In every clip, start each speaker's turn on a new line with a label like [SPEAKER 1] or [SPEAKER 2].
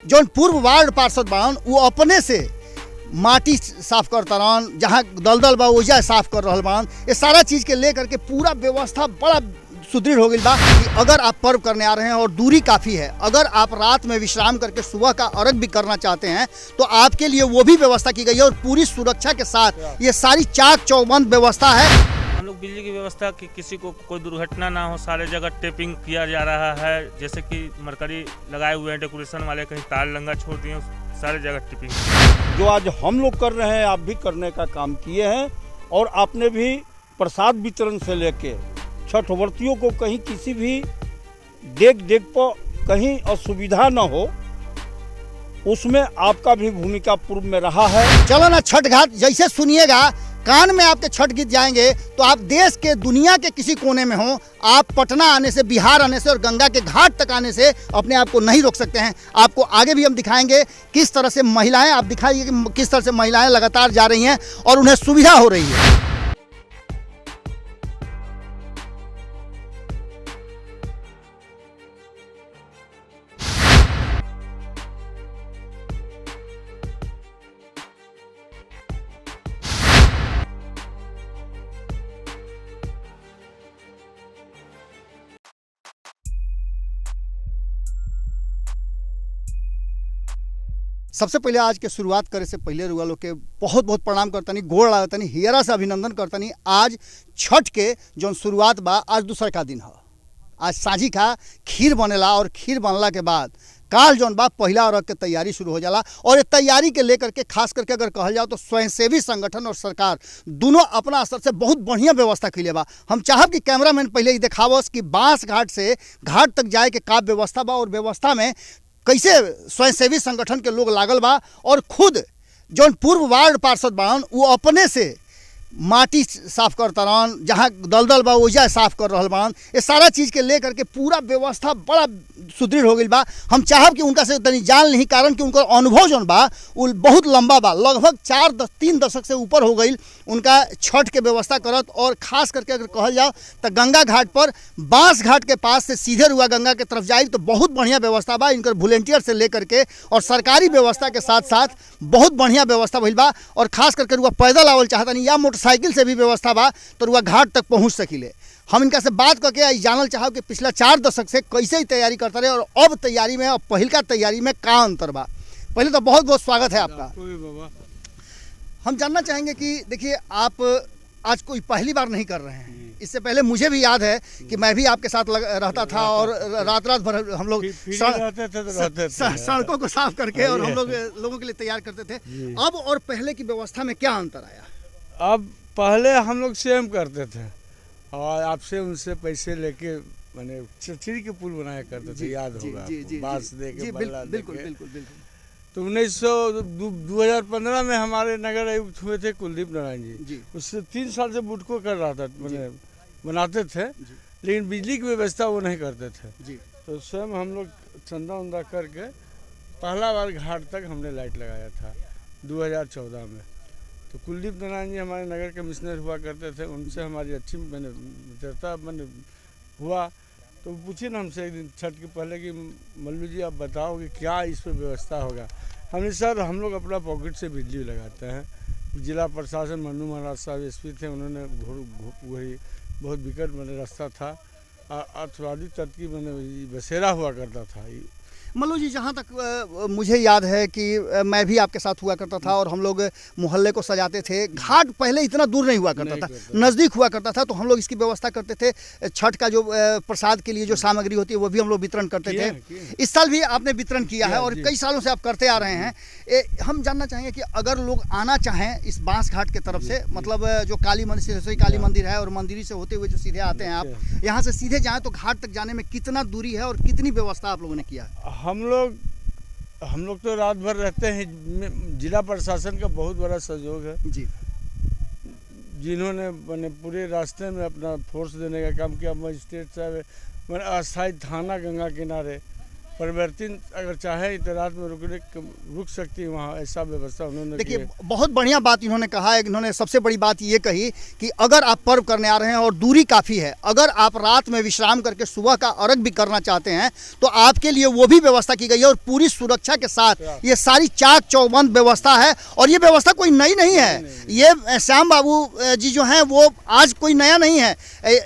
[SPEAKER 1] जौन पूर्व वार्ड पार्षद बान वो अपने से माटी साफ करता रहन, जहाँ दलदल बा ओजा साफ कर रहल बान। ये सारा चीज़ के लेकर के पूरा व्यवस्था बड़ा सुदृढ़ हो गई बा कि अगर आप पर्व करने आ रहे हैं और दूरी काफ़ी है, अगर आप रात में विश्राम करके सुबह का अर्घ भी करना चाहते हैं तो आपके लिए वो भी व्यवस्था की गई है और पूरी सुरक्षा के साथ ये सारी चाक चौबंद व्यवस्था है।
[SPEAKER 2] हम लोग बिजली की व्यवस्था कि किसी को कोई दुर्घटना ना हो, सारे जगह टेपिंग किया जा रहा है। जैसे कि मरकरी लगाए हुए हैं डेकोरेशन वाले, कहीं तार लंगा छोड़ दिए, सारे जगह टेपिंग।
[SPEAKER 3] जो आज हम लोग कर रहे हैं आप भी करने का काम किए हैं और आपने भी प्रसाद वितरण से लेके छठवर्तियों को कहीं किसी भी देख पर कहीं असुविधा न हो, उसमें आपका भी भूमिका पूर्व में रहा है।
[SPEAKER 1] चलो ना छठ घाट जैसे सुनिएगा, कान में आपके छठ गीत जाएंगे तो आप देश के दुनिया के किसी कोने में हो, आप पटना आने से, बिहार आने से और गंगा के घाट तक आने से अपने आप को नहीं रोक सकते हैं। आपको आगे भी हम दिखाएंगे किस तरह से महिलाएं, आप दिखाइए कि किस तरह से महिलाएं लगातार जा रही हैं और उन्हें सुविधा हो रही है। सबसे पहले आज के शुरुआत करे से पहले रुआ लोग के बहुत बहुत प्रणाम करतनी, गोड़ लागतनी, हियरा से अभिनंदन करतनी। आज छठ के जौन शुरुआत बा, आज दूसरा का दिन है। आज साझी का खीर बनेला और खीर बनला के बाद काल जौन बा पहिला अर्घ के तैयारी शुरू हो जाला। और ये तैयारी के लेकर के खास करके अगर कहल जाओ तो स्वयंसेवी संगठन और सरकार दोनों अपना स्तर से बहुत बढ़िया व्यवस्था कैले बा। हम चाहब कि कैमरामैन पहले ही देखावस कि बांस घाट से घाट तक जाए के का व्यवस्था बा और व्यवस्था में कैसे स्वयंसेवी संगठन के लोग लागल बा। और खुद जौन पूर्व वार्ड पार्षद बान वो अपने से माटी साफ करता रहन, जहाँ दलदल बा ओजा साफ कर रहल बान। ये सारा चीज़ के लेकर के पूरा व्यवस्था बड़ा सुदृढ़ हो गई बा। हम चाहब कि उनका से तनी जान नहीं, कारण कि उनका अनुभव जौन बा वो बहुत लंबा बा, लगभग 3 दशक से ऊपर हो गई उनका छठ के व्यवस्था करत। और ख़ास करके अगर कहल जाओ तो गंगा घाट पर बांस घाट के पास से सीधे रुआ गंगा के तरफ जाए तो बहुत बढ़िया व्यवस्था बा। इनकर वॉलेंटियर से लेकर के और सरकारी व्यवस्था के साथ साथ बहुत बढ़िया व्यवस्था भइल बा। और ख़ास करके रुआ पैदल आवल चाहतनी या मोटरसाइकिल से भी व्यवस्था बा तो रुआ घाट तक पहुँच सकिले। हम इनका से बात करके जानल चाहब कि पिछला 4 दशक से कैसे ही तैयारी करते रहे और अब तैयारी में और पहिलका तैयारी में का अंतर बा। पहले तो बहुत बहुत स्वागत है आपका। हम जानना चाहेंगे कि देखिए आप आज कोई पहली बार नहीं कर रहे हैं। इससे पहले मुझे भी याद है कि मैं भी आपके साथ रहता था और रात भर हम लोग सड़कों को साफ करके और हम लोगों के लिए तैयार करते थे। अब और पहले की व्यवस्था में क्या अंतर आया?
[SPEAKER 4] अब पहले हम लोग स्वयं करते थे और आपसे उनसे पैसे लेके मैंने चिड़ी के पुल बनाया करते थे, याद होगा बांस दे के,
[SPEAKER 1] बिल्कुल।
[SPEAKER 4] तो 2015 में हमारे नगर आयुक्त हुए थे कुलदीप नारायण जी। उससे 3 साल से बुटको कर रहा था, मैंने बनाते थे, लेकिन बिजली की व्यवस्था वो नहीं करते थे। तो स्वयं हम लोग चंदा उंदा करके पहला बार घाट तक हमने लाइट लगाया था 2014 में। तो कुलदीप नारायण जी हमारे नगर कमिश्नर हुआ करते थे, उनसे हमारी अच्छी मित्रता हुआ। तो पूछिए ना हमसे एक दिन छठ के पहले कि मल्लू जी आप बताओ कि क्या इस पर व्यवस्था होगा। हमने सर हम लोग अपना पॉकेट से बिजली लगाते हैं। जिला प्रशासन मन्नू महाराज साहब एसपी थे, उन्होंने वही बहुत विकट रास्ता था, अर्थवादी तट की बसेरा हुआ करता था।
[SPEAKER 1] मल्लू जी, जहाँ तक मुझे याद है कि मैं भी आपके साथ हुआ करता था और हम लोग मोहल्ले को सजाते थे। घाट पहले इतना दूर नहीं हुआ करता था, नज़दीक हुआ करता था। तो हम लोग इसकी व्यवस्था करते थे। छठ का जो प्रसाद के लिए जो सामग्री होती है वो भी हम लोग वितरण करते थे। इस साल भी आपने वितरण किया है और कई सालों से आप करते आ रहे हैं। हम जानना चाहेंगे कि अगर लोग आना चाहें इस बांस घाट के तरफ से, मतलब जो काली मंदिर है और मंदिर से होते हुए जो सीधे आते हैं आप, यहाँ से सीधे जाएँ तो घाट तक जाने में कितना दूरी है और कितनी व्यवस्था आप लोगों ने किया है?
[SPEAKER 4] हम लोग तो रात भर रहते हैं। जिला प्रशासन का बहुत बड़ा सहयोग है जी, जिन्होंने मैंने पूरे रास्ते में अपना फोर्स देने का काम किया। मजिस्ट्रेट साहब अस्थायी थाना गंगा किनारे परिवर्तन अगर चाहे तो रात में रुक सकती है वहाँ, ऐसा व्यवस्था उन्होंने
[SPEAKER 1] देखिए बहुत बढ़िया बात इन्होंने कहा है। इन्होंने सबसे बड़ी बात ये कही कि अगर आप पर्व करने आ रहे हैं और दूरी काफ़ी है, अगर आप रात में विश्राम करके सुबह का अर्घ भी करना चाहते हैं तो आपके लिए वो भी व्यवस्था की गई है और पूरी सुरक्षा के साथ ये सारी चाक चौबंद व्यवस्था है। और ये व्यवस्था कोई नई नहीं है, ये श्याम बाबू जी जो हैं वो आज कोई नया नहीं है,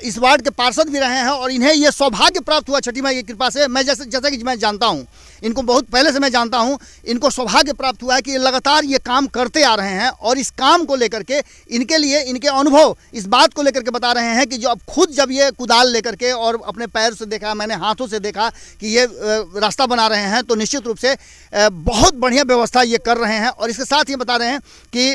[SPEAKER 1] इस वार्ड के पार्षद भी रहे हैं और इन्हें ये सौभाग्य प्राप्त हुआ छठी माई की कृपा से। मैं जैसा कि मैं जानता हूँ इनको, बहुत पहले से मैं जानता हूँ, इनको सौभाग्य प्राप्त हुआ है कि लगातार ये काम करते आ रहे हैं और इस काम को लेकर के इनके लिए इनके अनुभव इस बात को लेकर के बता रहे हैं कि जो अब खुद जब ये कुदाल लेकर के और अपने पैर से देखा, मैंने हाथों से देखा कि ये रास्ता बना रहे हैं, तो निश्चित रूप से बहुत बढ़िया व्यवस्था ये कर रहे हैं। और इसके साथ ये बता रहे हैं कि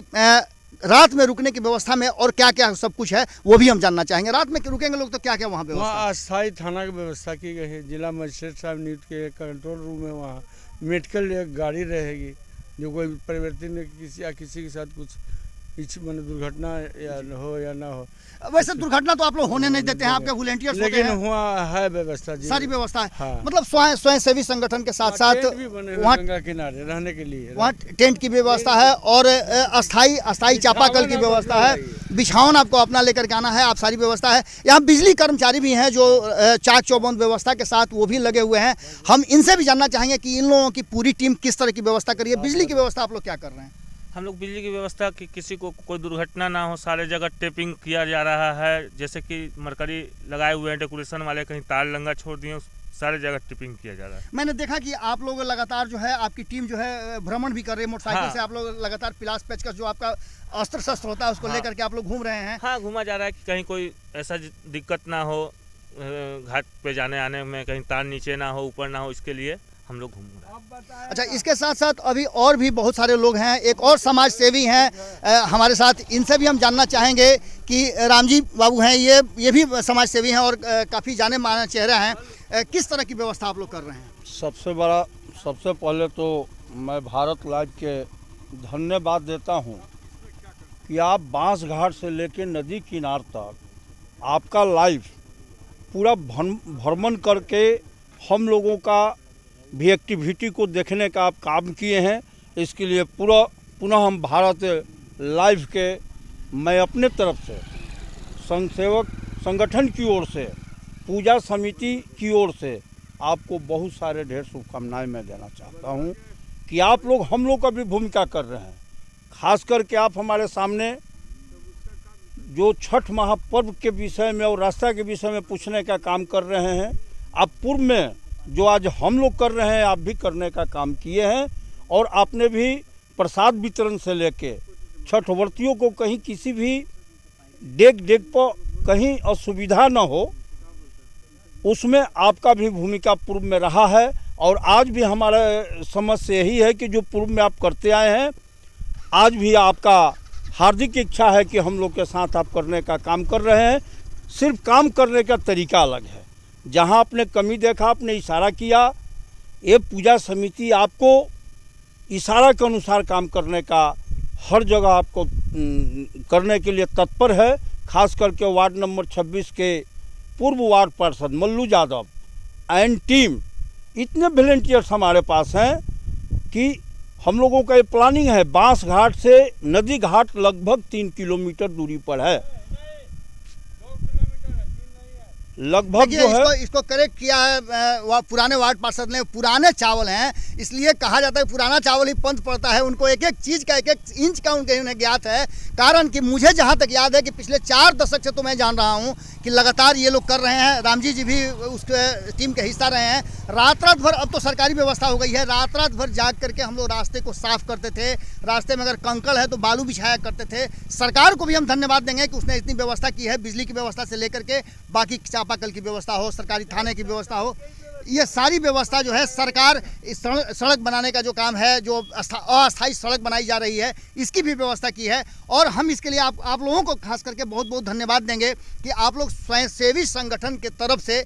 [SPEAKER 1] रात में रुकने की व्यवस्था में और क्या क्या सब कुछ है वो भी हम जानना चाहेंगे। रात में रुकेंगे लोग तो क्या क्या वहाँ व्यवस्था?
[SPEAKER 4] वहाँ अस्थायी थाना की व्यवस्था की गई है, जिला मजिस्ट्रेट साहब नियुक्त के कंट्रोल रूम है, वहाँ मेडिकल एक गाड़ी रहेगी, जो कोई परिवर्तन किसी के साथ कुछ दुर्घटना या हो या ना हो।
[SPEAKER 1] वैसे दुर्घटना तो आप लोग होने नहीं देते हैं, आपके वॉलंटियर्स होते हैं,
[SPEAKER 4] लेकिन वहाँ है व्यवस्था जी,
[SPEAKER 1] सारी व्यवस्था है।
[SPEAKER 4] हाँ।
[SPEAKER 1] मतलब स्वयं सेवी संगठन के साथ साथ
[SPEAKER 4] वहाँ गंगा किनारे रहने के लिए
[SPEAKER 1] वहाँ टेंट की व्यवस्था है और अस्थाई चापाकल की व्यवस्था है, बिछावन आपको अपना लेकर के आना है, आप सारी व्यवस्था है। यहाँ बिजली कर्मचारी भी हैं जो चाक चौबंद व्यवस्था के साथ वो भी लगे हुए हैं। हम इनसे भी जानना चाहेंगे कि इन लोगों की पूरी टीम किस तरह की व्यवस्था करी है। बिजली की व्यवस्था आप लोग क्या कर रहे हैं?
[SPEAKER 2] हम लोग बिजली की व्यवस्था कि किसी को कोई दुर्घटना ना हो, सारे जगह टेपिंग किया जा रहा है। जैसे कि मरकरी लगाए हुए हैं डेकोरेशन वाले, कहीं तार लंगा छोड़ दिए, सारे जगह टिपिंग किया जा रहा है।
[SPEAKER 1] मैंने देखा कि आप लोग लगातार जो है आपकी टीम जो है भ्रमण भी कर रही है मोटरसाइकिल
[SPEAKER 2] हाँ।
[SPEAKER 1] से, आप लोग लगातार पिलास पेचकस जो आपका अस्त्र शस्त्र होता है उसको लेकर के आप लोग घूम रहे हैं।
[SPEAKER 2] हाँ, घूमा जा रहा है कि कहीं कोई ऐसा दिक्कत ना हो, घाट पे जाने आने में कहीं तार नीचे ना हो, ऊपर ना हो, इसके लिए हम लोग घूम रहे हैं।
[SPEAKER 1] अच्छा, इसके साथ साथ अभी और भी बहुत सारे लोग हैं, एक और समाज सेवी हैं हमारे साथ, इनसे भी हम जानना चाहेंगे कि रामजी बाबू हैं, ये भी समाज सेवी हैं और काफ़ी जाने माने चेहरा हैं। किस तरह की व्यवस्था आप लोग कर रहे हैं?
[SPEAKER 3] सबसे पहले तो मैं भारत लाइव के धन्यवाद देता हूं कि आप बांस घाट से लेकर नदी किनार तक आपका लाइव पूरा भ्रमण करके हम लोगों का भी एक्टिविटी को देखने का आप काम किए हैं। इसके लिए पुनः हम भारत लाइव के मैं अपने तरफ से संघ सेवक संगठन की ओर से, पूजा समिति की ओर से आपको बहुत सारे ढेर शुभकामनाएं मैं देना चाहता हूं कि आप लोग हम लोग का भी भूमिका कर रहे हैं। खास करके आप हमारे सामने जो छठ महापर्व के विषय में और रास्ता के विषय में पूछने का काम कर रहे हैं। आप पूर्व में जो आज हम लोग कर रहे हैं आप भी करने का काम किए हैं और आपने भी प्रसाद वितरण से लेके छठ व्रतियों को कहीं किसी भी डेग पर कहीं असुविधा न हो, उसमें आपका भी भूमिका पूर्व में रहा है। और आज भी हमारा समझ से यही है कि जो पूर्व में आप करते आए हैं, आज भी आपका हार्दिक इच्छा है कि हम लोग के साथ आप करने का काम कर रहे हैं। सिर्फ काम करने का तरीका अलग है। जहां आपने कमी देखा, आपने इशारा किया, ये पूजा समिति आपको इशारा के अनुसार काम करने का हर जगह आपको करने के लिए तत्पर है। खास करके वार्ड नंबर 26 के पूर्व वार्ड पार्षद मल्लू यादव एंड टीम, इतने वॉलंटियर्स हमारे पास हैं कि हम लोगों का ये प्लानिंग है। बांस घाट से नदी घाट लगभग 3 किलोमीटर दूरी पर है, लगभग जो है।
[SPEAKER 1] इसको करेक्ट किया है पुराने वार्ड पार्षद ने। पुराने चावल हैं, इसलिए कहा जाता है पुराना चावल ही पंथ पड़ता है। उनको एक एक चीज़ का एक एक इंच का उन्हें ज्ञात है। कारण कि मुझे जहाँ तक याद है कि पिछले 4 दशक से तो मैं जान रहा हूँ कि लगातार ये लोग कर रहे हैं। रामजी जी भी उस टीम के हिस्सा रहे हैं। रात भर, अब तो सरकारी व्यवस्था हो गई है, रात भर जाग करके हम लोग रास्ते को साफ करते थे। रास्ते में अगर कंकड़ है तो बालू बिछाया करते थे। सरकार को भी हम धन्यवाद देंगे कि उसने इतनी व्यवस्था की है, बिजली की व्यवस्था से लेकर के बाकी चापाकल की व्यवस्था हो, सरकारी थाने की व्यवस्था हो, ये सारी व्यवस्था जो है सरकार इस सड़क बनाने का जो काम है, जो अस्थायी सड़क बनाई जा रही है, इसकी भी व्यवस्था की है। और हम इसके लिए आप लोगों को खास करके बहुत बहुत धन्यवाद देंगे कि आप लोग स्वयंसेवी संगठन के तरफ से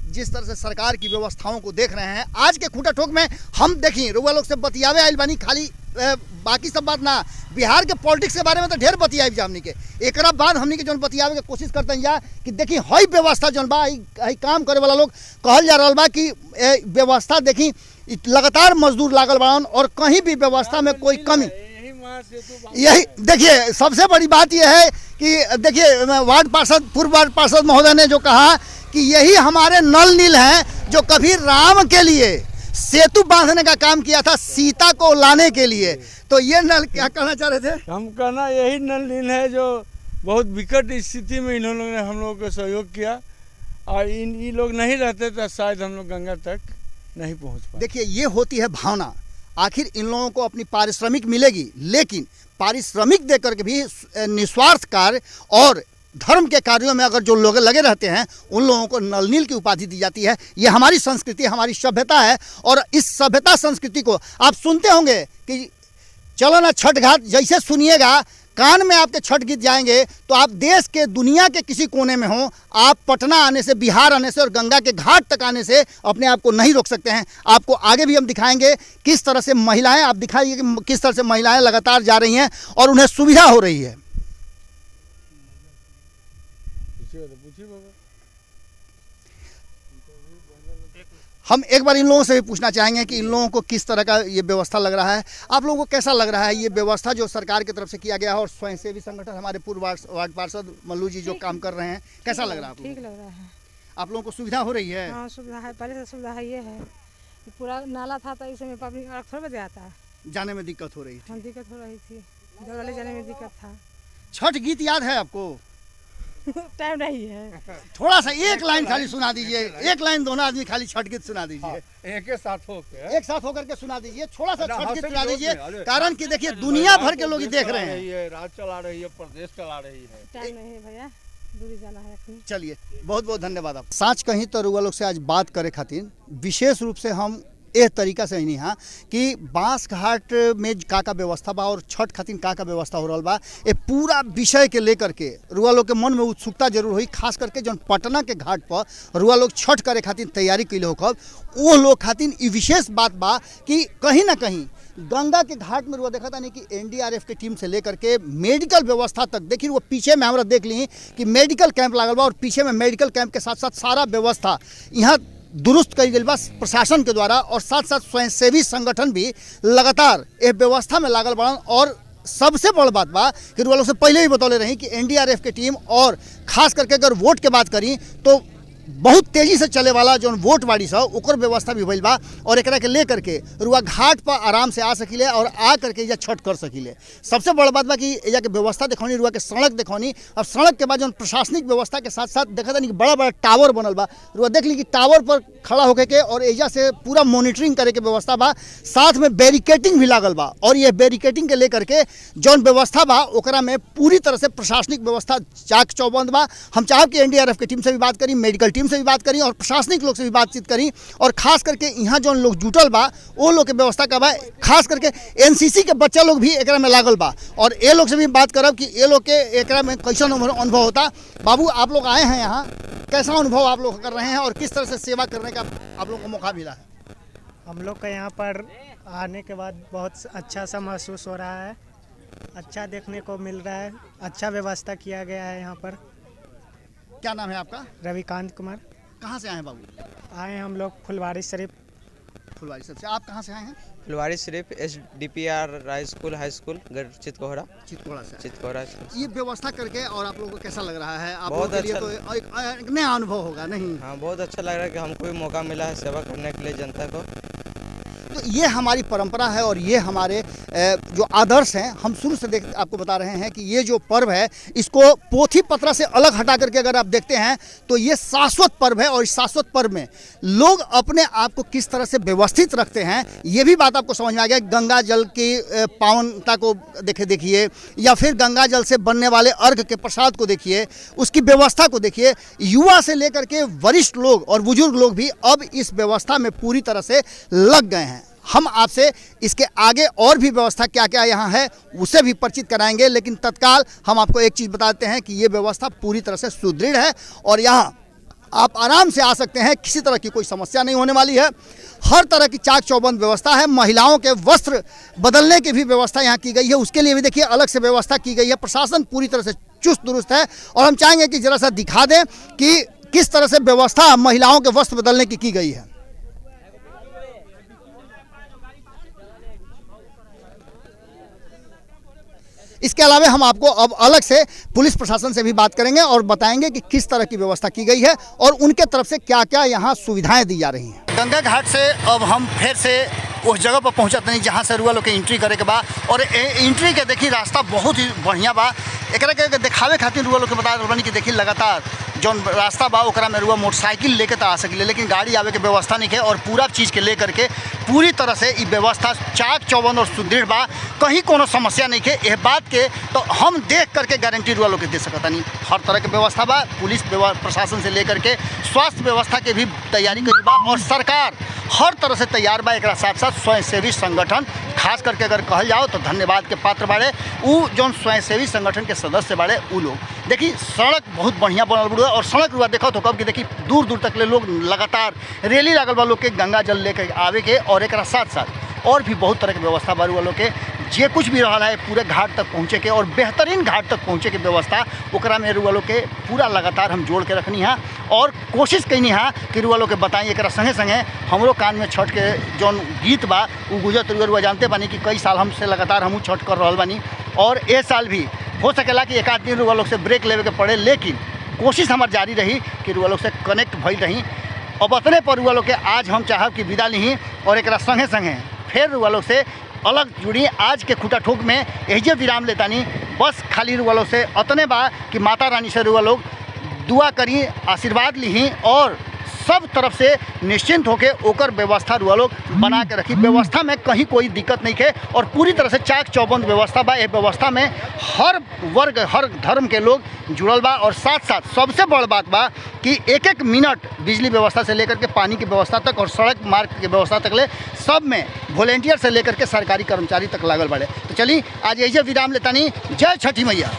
[SPEAKER 1] जिस तरह से सरकार की व्यवस्थाओं को देख रहे हैं। आज के खूंटा ठोक में हम देखिए रुआ लोग से बतियावे आइल बानी, खाली बाकी सब बात ना, बिहार के पॉलिटिक्स के बारे में तो ढेर बतियाई जा हमनी के, एकरा बाद हमनी के जौन बतियावे के कोशिश करते हैं जा कि देखी हई व्यवस्था जौन बा हई काम करे वाला लोग कहल जा रहा बा कि व्यवस्था देखी लगातार मजदूर लागल बाड़न और कहीं भी व्यवस्था में कोई कमी। यही देखिए सबसे बड़ी बात यह है कि देखिए वार्ड पार्षद पूर्व वार्ड पार्षद महोदय ने जो कहा कि यही हमारे नल नील हैं जो कभी राम के लिए सेतु बांधने का काम किया था सीता को लाने के लिए। तो ये नल क्या कहना चाह रहे थे?
[SPEAKER 4] हम कहना यही नल नील है जो बहुत विकट स्थिति में इन्होंने हम लोगों को सहयोग किया और ये लोग नहीं रहते तो शायद हम लोग गंगा तक नहीं पहुंच पाते।
[SPEAKER 1] देखिए ये होती है भावना, आखिर इन लोगों को अपनी पारिश्रमिक मिलेगी, लेकिन पारिश्रमिक देकर के भी निस्वार्थ कार्य और धर्म के कार्यों में अगर जो लोग लगे रहते हैं उन लोगों को नल नील की उपाधि दी जाती है। ये हमारी संस्कृति हमारी सभ्यता है और इस सभ्यता संस्कृति को आप सुनते होंगे कि चलो ना छठ घाट, जैसे सुनिएगा कान में आपके छठ गीत जाएंगे तो आप देश के दुनिया के किसी कोने में हो, आप पटना आने से, बिहार आने से और गंगा के घाट तक आने से अपने आप को नहीं रोक सकते हैं। आपको आगे भी हम दिखाएंगे किस तरह से महिलाएं, आप दिखाइए कि किस तरह से महिलाएं लगातार जा रही हैं और उन्हें सुविधा हो रही है। हम एक बार इन लोगों से भी पूछना चाहेंगे कि इन लोगों को किस तरह का ये व्यवस्था लग रहा है, आप लोगों को कैसा लग रहा है ये व्यवस्था जो सरकार की तरफ से किया गया है और स्वयंसेवी संगठन हमारे पूर्व वार्ड पार्षद मल्लू जी जो काम कर रहे हैं, कैसा लग रहा है?
[SPEAKER 5] ठीक लग रहा है।
[SPEAKER 1] आप लोगों को सुविधा हो रही है?
[SPEAKER 5] हाँ सुविधा है, पहले से सुविधा है। ये है कि पूरा नाला था तो इस समय पब्लिक थोड़ा बजे आता है,
[SPEAKER 1] जाने में दिक्कत हो रही थी।
[SPEAKER 5] हाँ दिक्कत हो रही थी, दौड़ने जाने में दिक्कत था।
[SPEAKER 1] छठ गीत याद है आपको?
[SPEAKER 5] टाइम नहीं है।
[SPEAKER 1] थोड़ा सा एक लाइन खाली सुना दीजिए, एक लाइन दोनों आदमी खाली छठ गीत सुना दीजिए,
[SPEAKER 3] एक साथ
[SPEAKER 1] होकर के सुना दीजिए, थोड़ा सा छठ गीत सुना दीजिए, कारण कि देखिए दुनिया भर के लोग देख रहे हैं।
[SPEAKER 3] ये राज्य चला रही है, प्रदेश चला रही है।
[SPEAKER 5] टाइम नहीं है भैया, दूरी जाना है अपनी।
[SPEAKER 1] चलिए बहुत बहुत धन्यवाद। आप साँच कहीं तो रुआ लोग से आज बात करे खातिर विशेष रूप से हम एह तरीका से नहीं हाँ कि बांस घाट में का व्यवस्था बा और छठ खातिर का व्यवस्था हो रहा बा, ये पूरा विषय के लेकर के रुआ लोग के मन में उत्सुकता जरूर हुई, खास करके जो पटना के घाट पर रुआ लोग छठ करे खातिर तैयारी कैले होखब, वो लोग खातिर ये विशेष बात बा कि कहीं ना कहीं गंगा के घाट में रुआ देखा था नहीं कि एनडीआरएफ के टीम से लेकर के मेडिकल व्यवस्था तक, देखिए वो पीछे में हमारा देख ली कि मेडिकल कैंप लागल बा और पीछे में मेडिकल कैंप के साथ साथ सारा व्यवस्था यहाँ दुरुस्त करी गई बा प्रशासन के द्वारा और साथ साथ स्वयंसेवी संगठन भी लगातार ये व्यवस्था में लागल बड़न। और सबसे बड़ बात बा कि रुआ लोग से पहले ही बतौले रही कि एनडीआरएफ के टीम और खास करके अगर वोट के बात करी तो बहुत तेजी से चले वाला जो वोट बाड़ी सा ओकर व्यवस्था भी भइल बा और एकरा के लेकर के रुआ घाट पर आराम से आ सकिले और आ करके या छठ कर सकिले। सबसे बड़ा बात बा कि एजा के व्यवस्था देखौनी, रुआ के सड़क देखौनी और सड़क के बाद जो प्रशासनिक व्यवस्था के साथ साथ देखा था कि बड़ा बड़ा टावर बनल बा, रुआ देख ली कि टावर पर खड़ा होके के और एजा से पूरा मॉनिटरिंग करे के व्यवस्था बा, साथ में बैरिकेटिंग भी लागल बा और ये बैरिकेटिंग के लेकर के जौन व्यवस्था बा ओकरा में पूरी तरह से प्रशासनिक व्यवस्था चाक चौबंद बा। हम चाहब कि एनडीआरएफ की टीम से भी बात करी, मेडिकल टीम से भी बात करी और प्रशासनिक लोग से भी बातचीत करी और खास करके यहाँ जो लोग जुटल बा वो लोग के व्यवस्था का बा, खास करके एनसीसी के बच्चा लोग भी एकरा में लागल बा और ये लोग से भी बात करब कि ये लोग के एकरा में कैसा अनुभव होता। बाबू आप लोग आए हैं यहाँ, कैसा अनुभव आप लोग कर रहे हैं और किस तरह से सेवा करने का आप लोग को मौका मिला है?
[SPEAKER 6] हम लोग का यहाँ पर आने के बाद बहुत अच्छा सा महसूस हो रहा है, अच्छा देखने को मिल रहा है, अच्छा व्यवस्था किया गया है यहाँ पर।
[SPEAKER 1] क्या नाम है आपका?
[SPEAKER 6] रविकांत कुमार।
[SPEAKER 1] कहाँ से आए हैं बाबू?
[SPEAKER 6] आए हैं हम लोग फुलवारी शरीफ।
[SPEAKER 1] फुलवारी से। आप कहाँ से आए हैं?
[SPEAKER 7] Phulwari Sharif SDPR high school Chitkohra से।
[SPEAKER 1] ये व्यवस्था करके और आप लोगों को कैसा लग रहा है? आप
[SPEAKER 7] बहुत
[SPEAKER 1] लोगों के लिए
[SPEAKER 7] अच्छा,
[SPEAKER 1] तो एक नया अनुभव होगा नहीं?
[SPEAKER 7] हाँ बहुत अच्छा लग रहा है कि हमको भी मौका मिला है सेवा करने के लिए जनता को।
[SPEAKER 1] तो ये हमारी परंपरा है और ये हमारे जो आदर्श हैं, हम शुरू से आपको बता रहे हैं कि ये जो पर्व है इसको पोथी पत्रा से अलग हटा करके अगर आप देखते हैं तो ये शाश्वत पर्व है और इस शाश्वत पर्व में लोग अपने आप को किस तरह से व्यवस्थित रखते हैं ये भी बात आपको समझ में आ गया। गंगा जल की पावनता को देखिए या फिर गंगा जल से बनने वाले अर्घ के प्रसाद को देखिए, उसकी व्यवस्था को देखिए। युवा से लेकर के वरिष्ठ लोग और बुजुर्ग लोग भी अब इस व्यवस्था में पूरी तरह से लग गए हैं। हम आपसे इसके आगे और भी व्यवस्था क्या क्या यहाँ है उसे भी परिचित कराएंगे, लेकिन तत्काल हम आपको एक चीज़ बताते हैं कि ये व्यवस्था पूरी तरह से सुदृढ़ है और यहाँ आप आराम से आ सकते हैं, किसी तरह की कोई समस्या नहीं होने वाली है। हर तरह की चाक चौबंद व्यवस्था है। महिलाओं के वस्त्र बदलने की भी व्यवस्था यहाँ की गई है, उसके लिए भी देखिए अलग से व्यवस्था की गई है। प्रशासन पूरी तरह से चुस्त दुरुस्त है और हम चाहेंगे कि जरा सा दिखा दें कि किस तरह से व्यवस्था महिलाओं के वस्त्र बदलने की गई है। इसके अलावा हम आपको अब अलग से पुलिस प्रशासन से भी बात करेंगे और बताएंगे कि किस तरह की व्यवस्था की गई है और उनके तरफ से क्या क्या यहाँ सुविधाएं दी जा रही हैं। गंगा घाट से अब हम फिर से उस जगह पर पहुँचते नहीं जहाँ से रुआ लोग के एंट्री करे के बा और एंट्री के देखिए रास्ता बहुत ही बढ़िया बा। एकरा के दिखावे खातिर रुआ लोग के बता रही कि देखिए लगातार जौन रास्ता बा ओकरा में रुआ मोटरसाइकिल लेके तो आ सकिले, लेकिन गाड़ी आवे के व्यवस्था नहीं है और पूरा चीज़ के लेकर के पूरी तरह से ये व्यवस्था चाक चौबंद और सुदृढ़ बा। कहीं कोनो समस्या नहीं है। यह बात के तो हम देख करके गारंटी रुआ लोग के दे सकता नहीं। हर तरह के व्यवस्था बा, पुलिस प्रशासन से लेकर के स्वास्थ्य व्यवस्था के भी तैयारी करी बा और सरकार हर तरह से तैयार बा। एक साथ साथ स्वयंसेवी संगठन खास करके अगर कहल जाओ तो धन्यवाद के पात्र बाड़े उ जौन स्वयंसेवी संगठन के सदस्य बाड़े उ लोग। देखिए सड़क बहुत बढ़िया बनल बुढ़ा और सड़क रुआ देखो तो कब कि देखिए दूर दूर तक ले लोग लगातार रैली लागल बा लोग के गंगा जल लेके आवे के और एक साथ साथ और भी बहुत तरह के व्यवस्था बा रुआ लोग के जे कुछ भी रहा है पूरे घाट तक पहुँचे के और बेहतरीन घाट तक पहुँचे के व्यवस्था ओकरा में रुआ लोग के पूरा लगातार हम जोड़ के रखनी है और कोशिश कैनी है कि रुआ लोग के बताएं। एक संगे संगे हमरो कान में छठ के जौन गीत बा वो गुजरत रुआ जानते बानी कि कई साल हमसे लगातार हम छठ कर रहा बानी और ए साल भी हो सकेला कि एक आध दिन रुआ लोग से ब्रेक लेवे के पड़े, लेकिन कोशिश हमार जारी रही कि रुआ लोग से कनेक्ट भइल रही। अब अपने पर रुआ लोग के आज हम चाहब कि विदा ली और एक संगे संगे फिर रुआ लोग से अलग जुड़ी। आज के खुटा ठोक में एजे विराम लेतानी, बस खाली रुआ लोग से अतने बा कि माता रानी से रुआ लोग दुआ करी, आशीर्वाद ली और सब तरफ से निश्चिंत होके ओकर व्यवस्था रुआ लोग बना के रखी। व्यवस्था में कहीं कोई दिक्कत नहीं है और पूरी तरह से चाक चौबंद व्यवस्था बा। ये व्यवस्था में हर वर्ग हर धर्म के लोग जुड़ल बा और साथ साथ सबसे बड़ बात बा कि एक एक मिनट बिजली व्यवस्था से लेकर के पानी की व्यवस्था तक और सड़क मार्ग की व्यवस्था तक ले सब में वॉलेंटियर से लेकर के सरकारी कर्मचारी तक लागल बाड़े। तो चलिए आज यही विराम लेता नहीं। जय छठी मैया।